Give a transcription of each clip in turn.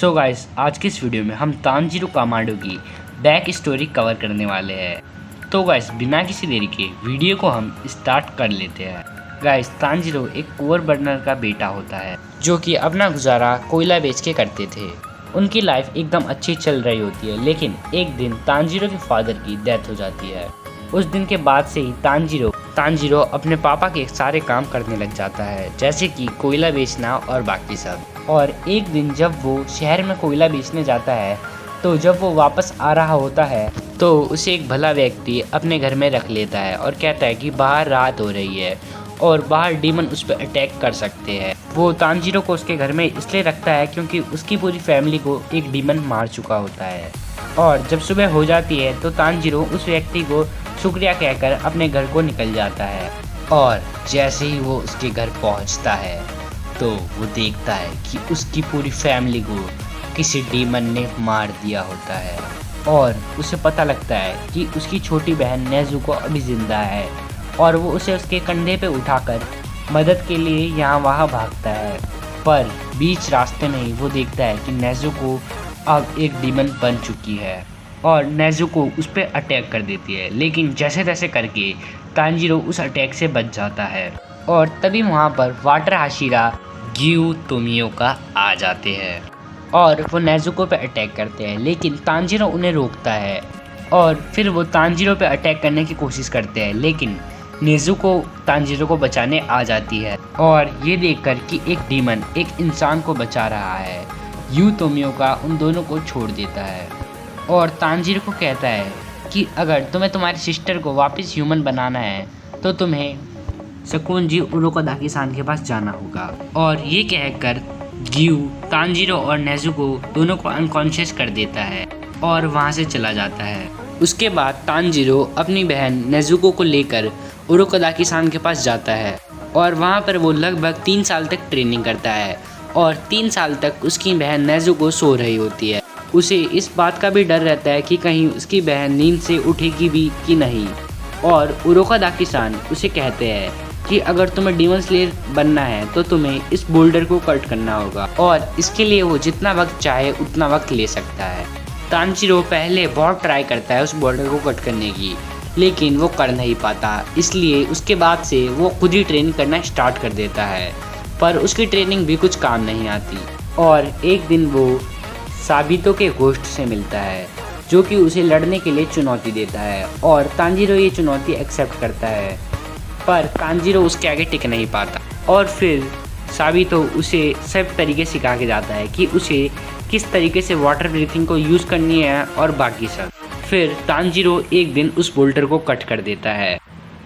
So guys, आज की इस वीडियो में हम तानजीरो कामाडो की बैक स्टोरी कवर करने वाले हैं। तो गाइस, बिना किसी देरी के वीडियो को हम स्टार्ट कर लेते हैं। गाइस, तानजीरो एक पुअर बर्नर का बेटा होता है जो कि अपना गुजारा कोयला बेच के करते थे। उनकी लाइफ एकदम अच्छी चल रही होती है, लेकिन एक दिन तानजीरो के फादर की डेथ हो जाती है। उस दिन के बाद से ही तानजीरो अपने पापा के सारे काम करने लग जाता है, जैसे कि कोयला बेचना और बाकी सब। और एक दिन जब वो शहर में कोयला बेचने जाता है, तो जब वो वापस आ रहा होता है तो उसे एक भला व्यक्ति अपने घर में रख लेता है और कहता है कि बाहर रात हो रही है और बाहर डीमन उस पर अटैक कर सकते हैं। वो तानजीरो को उसके घर में इसलिए रखता है क्योंकि उसकी पूरी फैमिली को एक डीमन मार चुका होता है। और जब सुबह हो जाती है तो तानजीरो उस व्यक्ति को शुक्रिया कहकर अपने घर को निकल जाता है। और जैसे ही वो उसके घर पहुंचता है तो वो देखता है कि उसकी पूरी फैमिली को किसी डीमन ने मार दिया होता है। और उसे पता लगता है कि उसकी छोटी बहन नेज़ुको अभी ज़िंदा है और वो उसे उसके कंधे पे उठाकर मदद के लिए यहाँ वहाँ भागता है। पर बीच रास्ते में ही वो देखता है कि नेज़ुको अब एक डीमन बन चुकी है और नेज़ुको उस पर अटैक कर देती है। लेकिन जैसे तैसे करके तानजीरो उस अटैक से बच जाता है। और तभी वहाँ पर वाटर हाशिरा ग्यूतोमिया आ जाते हैं और वो नेज़ुको पे अटैक करते हैं, लेकिन तानजीरो उन्हें रोकता है। और फिर वो तानजीरो पे अटैक करने की कोशिश करते हैं, लेकिन नेज़ुको तानजीरो को बचाने आ जाती है। और ये देखकर कि एक डीमन एक इंसान को बचा रहा है, ग्यूतोमिया उन दोनों को छोड़ देता है और तानजीरो को कहता है कि अगर तुम्हें तुम्हारी सिस्टर को वापस ह्यूमन बनाना है तो तुम्हें शकुनजी उरोकादाकी-सान के पास जाना होगा। और ये कहकर ग्यू तानजीरो और नेज़ुको दोनों को अनकॉन्शियस कर देता है और वहाँ से चला जाता है। उसके बाद तानजीरो अपनी बहन नेज़ुको को लेकर उरोकादाकी-सान के पास जाता है और वहाँ पर वो लगभग 3 साल तक ट्रेनिंग करता है। और 3 साल तक उसकी बहन नेज़ुको सो रही होती है। उसे इस बात का भी डर रहता है कि कहीं उसकी बहन नींद से उठेगी भी कि नहीं। और उरोकादाकी-सान उसे कहते हैं कि अगर तुम्हें डीमन स्लेयर बनना है तो तुम्हें इस बोल्डर को कट करना होगा और इसके लिए वो जितना वक्त चाहे उतना वक्त ले सकता है। तानजीरो पहले बहुत ट्राई करता है उस बोल्डर को कट करने की, लेकिन वो कर नहीं पाता। इसलिए उसके बाद से वो खुद ही ट्रेनिंग करना स्टार्ट कर देता है, पर उसकी ट्रेनिंग भी कुछ काम नहीं आती। और एक दिन वो साबितो के घोस्ट से मिलता है जो कि उसे लड़ने के लिए चुनौती देता है और तानजीरो ये चुनौती एक्सेप्ट करता है, पर तानजीरो उसके आगे टिक नहीं पाता। और फिर साबितो उसे सब तरीके सिखा के जाता है कि उसे किस तरीके से वाटर ब्रीथिंग को यूज़ करनी है और बाकी सब। फिर तानजीरो एक दिन उस बोल्डर को कट कर देता है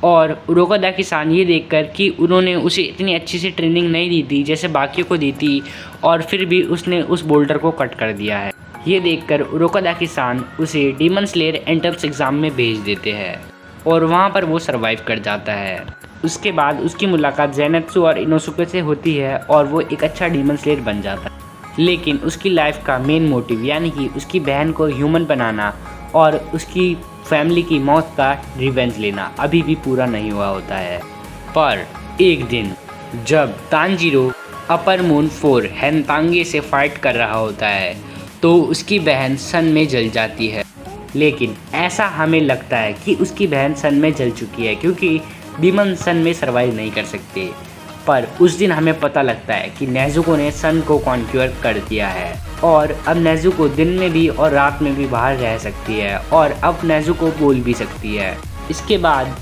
और उरोकादाकी-सान ये देखकर कि उन्होंने उसे इतनी अच्छी से ट्रेनिंग नहीं दी थी जैसे बाकियों को दी थी, और फिर भी उसने उस बोल्डर को कट कर दिया है, ये देखकर उरोकादाकी-सान उसे डीमन स्लेयर एंट्रेंस एग्ज़ाम में भेज देते हैं और वहाँ पर वो सरवाइव कर जाता है। उसके बाद उसकी मुलाकात ज़ेनात्सु और इनोसुके से होती है और वो एक अच्छा डीमन स्लेयर बन जाता है। लेकिन उसकी लाइफ का मेन मोटिव यानी कि उसकी बहन को ह्यूमन बनाना और उसकी फैमिली की मौत का रिवेंज लेना अभी भी पूरा नहीं हुआ होता है। पर एक दिन जब तानजीरो अपर मून 4 हेनतांगे से फाइट कर रहा होता है तो उसकी बहन सन में जल जाती है। लेकिन ऐसा हमें लगता है कि उसकी बहन सन में जल चुकी है क्योंकि डीमन सन में सर्वाइव नहीं कर सकते। पर उस दिन हमें पता लगता है कि नेज़ुको ने सन को कॉन्क्यूर कर दिया है और अब नेज़ुको दिन में भी और रात में भी बाहर रह सकती है और अब नेज़ुको बोल भी सकती है। इसके बाद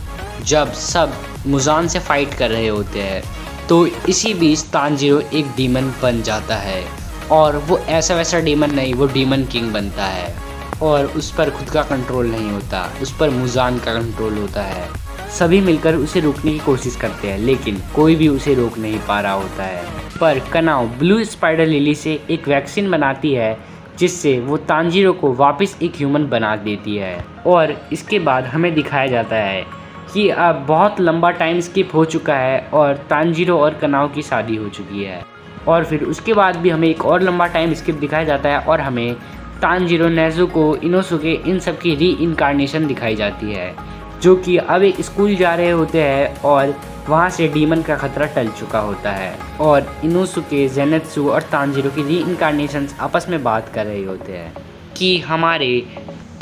जब सब मुजान से फाइट कर रहे होते हैं तो इसी बीच तानजीरो एक डीमन बन जाता है और वो ऐसा वैसा डीमन नहीं, वो डीमन किंग बनता है और उस पर खुद का कंट्रोल नहीं होता, उस पर मुजान का कंट्रोल होता है। सभी मिलकर उसे रोकने की कोशिश करते हैं, लेकिन कोई भी उसे रोक नहीं पा रहा होता है। पर कनाओ ब्लू स्पाइडर लिली से एक वैक्सीन बनाती है जिससे वो तानजीरो को वापस एक ह्यूमन बना देती है। और इसके बाद हमें दिखाया जाता है कि अब बहुत लंबा टाइम स्किप हो चुका है और तानजीरो और कनाओ की शादी हो चुकी है। और फिर उसके बाद भी हमें एक और लंबा टाइम स्किप दिखाया जाता है और हमें तानजीरो, नेज़ुको, इनोसुके इन सब की री इनकारनेशन दिखाई जाती है जो कि अब एक स्कूल जा रहे होते हैं और वहाँ से डीमन का खतरा टल चुका होता है और इनोसुके, ज़ेनात्सु और तांजीरो की रीइंकार्नेशंस आपस में बात कर रहे होते हैं कि हमारे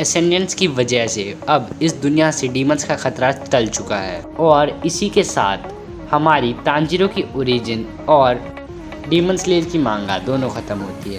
एसेंडेंट्स की वजह से अब इस दुनिया से डीमंस का खतरा टल चुका है और इसी के साथ हमारी तांजीरो की ओरिजिन और डीमन स्लेयर की मांगा दोनों ख़त्म होती है।